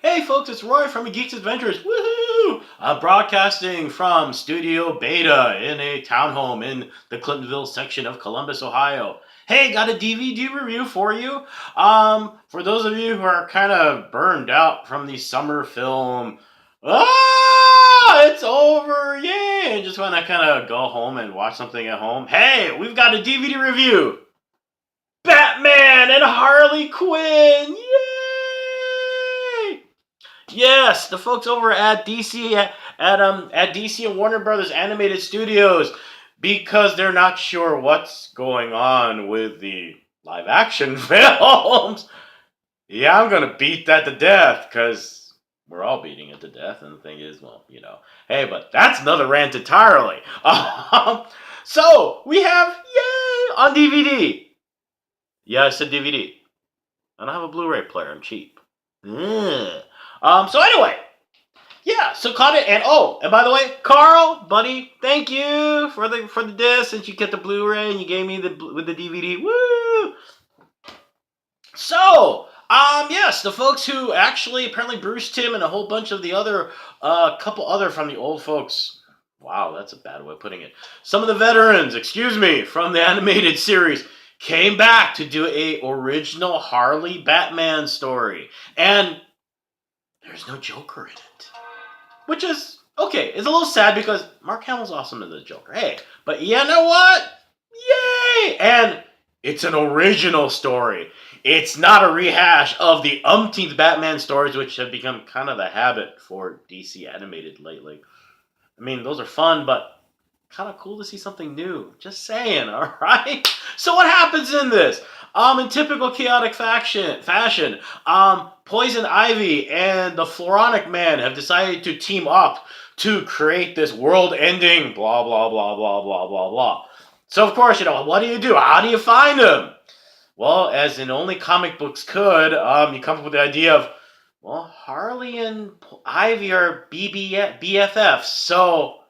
Hey folks, it's Roy from Geeks Adventures. Woohoo! Broadcasting from Studio Beta in a townhome in the Clintonville section of Columbus, Ohio. Hey, got a DVD review for you. For those of you who are kind of burned out from the summer film, it's over, yay! And just want to kind of go home and watch something at home. Hey, we've got a DVD review. Batman and Harley Quinn, yay! Yes, the folks over at DC and Warner Brothers Animated Studios, because they're not sure what's going on with the live action films. Yeah, I'm gonna beat that to death because we're all beating it to death. And the thing is, well, hey, but that's another rant entirely. So we have yay on DVD. Yeah, I said DVD. I don't have a Blu-ray player. I'm cheap. So anyway, yeah. So caught it, and by the way, Carl, buddy, thank you for the disc, since you get the Blu-ray and you gave me with the DVD. Woo! So, yes, the folks who actually apparently Bruce Timm and a whole bunch of the other, couple other from the old folks. Wow, that's a bad way of putting it. Some of the veterans, excuse me, from the animated series came back to do a original Harley Batman story, and there's no Joker in it, which is okay. It's a little sad because Mark Hamill's awesome as the Joker. Hey, but you know what? Yay! And it's an original story. It's not a rehash of the umpteenth Batman stories, which have become kind of the habit for DC animated lately. I mean, those are fun, but kind of cool to see something new. Just saying, all right? So what happens in this? In typical chaotic fashion, Poison Ivy and the Floronic Man have decided to team up to create this world-ending blah, blah, blah, blah, blah, blah, blah. So, of course, what do? How do you find them? Well, as in only comic books could, you come up with the idea of, well, Harley and Ivy are BFFs, so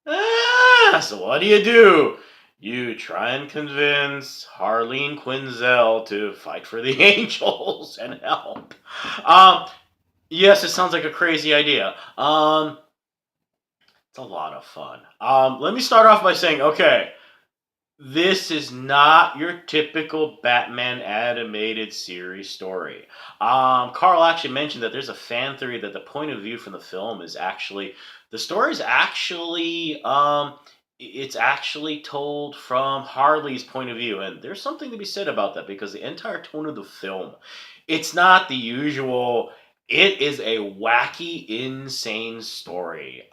what do? You try and convince Harleen Quinzel to fight for the angels and help. Yes, it sounds like a crazy idea. It's a lot of fun. Let me start off by saying, okay, this is not your typical Batman animated series story. Carl actually mentioned that there's a fan theory that the point of view from the film is actually the story is actually it's actually told from Harley's point of view, and there's something to be said about that because the entire tone of the film, it's not the usual. It is a wacky, insane story.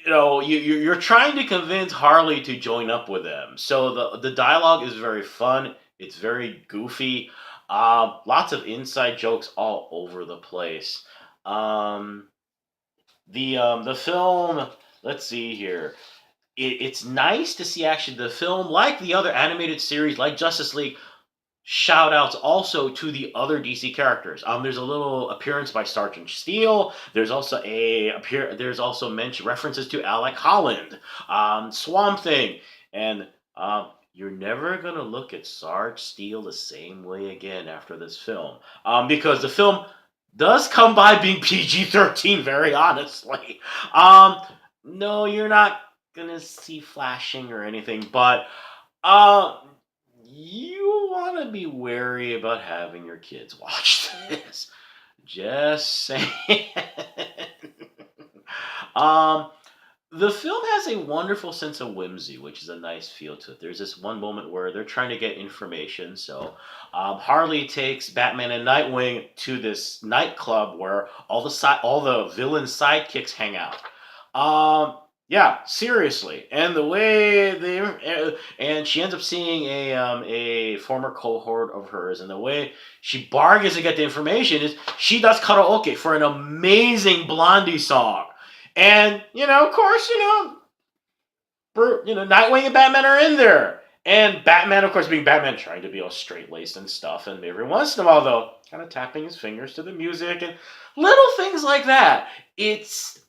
You're trying to convince Harley to join up with them. So the dialogue is very fun. It's very goofy. Lots of inside jokes all over the place. The film. Let's see here. It's nice to see actually the film, like the other animated series, like Justice League. Shout outs also to the other DC characters. There's a little appearance by Sergeant Steel. There's also there's also mention references to Alec Holland, Swamp Thing, and you're never gonna look at Sarge Steel the same way again after this film, because the film does come by being PG-13. Very honestly, no, you're not gonna see flashing or anything, but you want to be wary about having your kids watch this. Just saying. um, the film has a wonderful sense of whimsy, which is a nice feel to it. There's this one moment where they're trying to get information. So Harley takes Batman and Nightwing to this nightclub where all the villain sidekicks hang out. Yeah, seriously. And the way and she ends up seeing a former cohort of hers, and the way she bargains to get the information is she does karaoke for an amazing Blondie song. And of course, Nightwing and Batman are in there. And Batman, of course, being Batman, trying to be all straight-laced and stuff, and every once in a while, though, kind of tapping his fingers to the music and little things like that. It's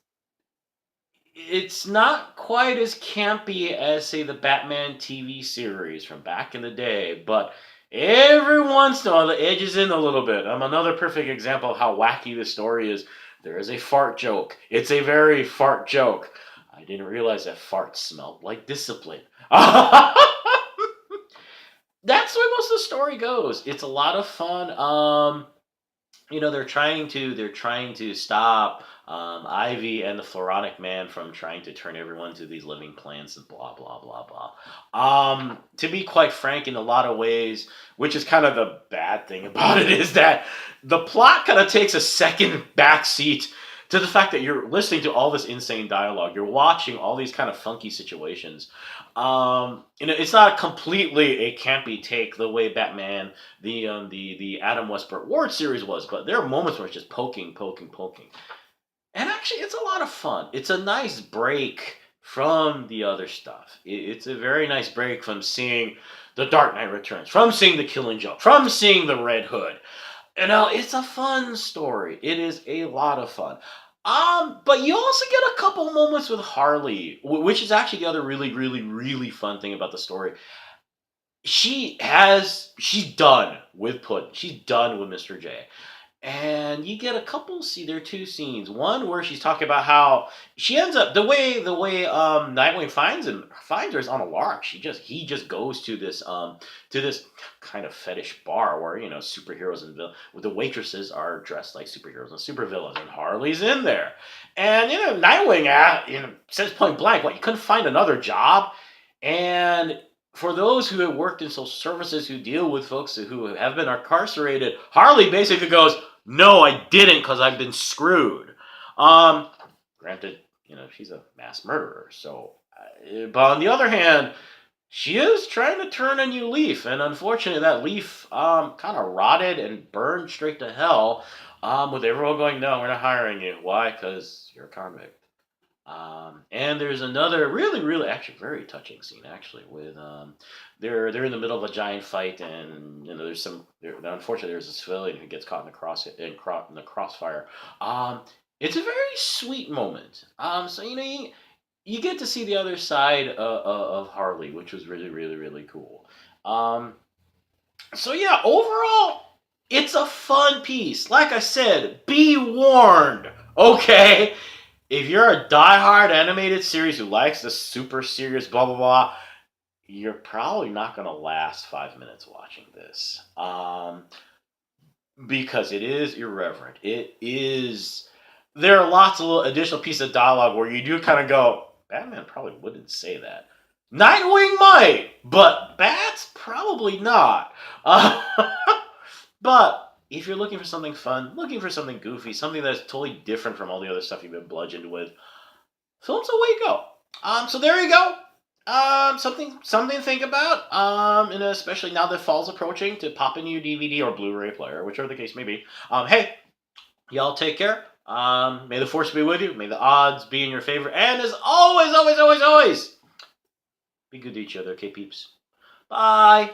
not quite as campy as, say, the Batman TV series from back in the day, but Every once in a while, the edge is in a little bit. Another perfect example of how wacky this story is. There is a fart joke. It's a very fart joke. I didn't realize that farts smelled like discipline. That's the way most of the story goes. It's a lot of fun. They're trying to stop Ivy and the Floronic Man from trying to turn everyone to these living plants and blah blah blah blah. To be quite frank, in a lot of ways, which is kind of the bad thing about it, is that the plot kind of takes a second backseat to the fact that you're listening to all this insane dialogue. You're watching all these kind of funky situations. It's not completely a campy take the way Batman the Adam Westbrook Ward series was, but there are moments where it's just poking, poking, poking. And actually, it's a lot of fun. It's a nice break from the other stuff. It's a very nice break from seeing The Dark Knight Returns, from seeing The Killing Joke, from seeing The Red Hood. It's a fun story. It is a lot of fun. But you also get a couple moments with Harley, which is actually the other really, really, really fun thing about the story. She's done with Puddin'. She's done with Mr. J. And you get a couple. See, there are two scenes. One where she's talking about how she ends up the way Nightwing finds her is on a lark. He just goes to this kind of fetish bar where superheroes and the waitresses are dressed like superheroes and supervillains, and Harley's in there. And Nightwing says point blank, "What, you couldn't find another job?" And for those who have worked in social services who deal with folks who have been incarcerated, Harley basically goes, "No, I didn't, because I've been screwed." Granted, she's a mass murderer, so. But on the other hand, she is trying to turn a new leaf, and unfortunately, that leaf kind of rotted and burned straight to hell. With everyone going, "No, we're not hiring you." Why? Because you're a convict. And there's another really, really, actually very touching scene actually with they're in the middle of a giant fight, and unfortunately there's a civilian who gets caught in the crossfire. Um, it's a very sweet moment. So you get to see the other side of Harley, which was really, really, really cool. Um, so yeah, overall, it's a fun piece. Like I said, be warned. Okay, if you're a diehard animated series who likes the super serious blah blah blah, you're probably not gonna last 5 minutes watching this. Because it is irreverent. It is. There are lots of little additional pieces of dialogue where you do kind of go, Batman probably wouldn't say that. Nightwing might, but Bats probably not. Uh, but if you're looking for something fun, looking for something goofy, something that's totally different from all the other stuff you've been bludgeoned with, film's the way to go. So there you go. Something to think about. And especially now that fall's approaching, to pop in your DVD or Blu-ray player, whichever the case may be. Hey, y'all take care. May the force be with you. May the odds be in your favor. And as always, always, always, always, be good to each other, okay, peeps? Bye.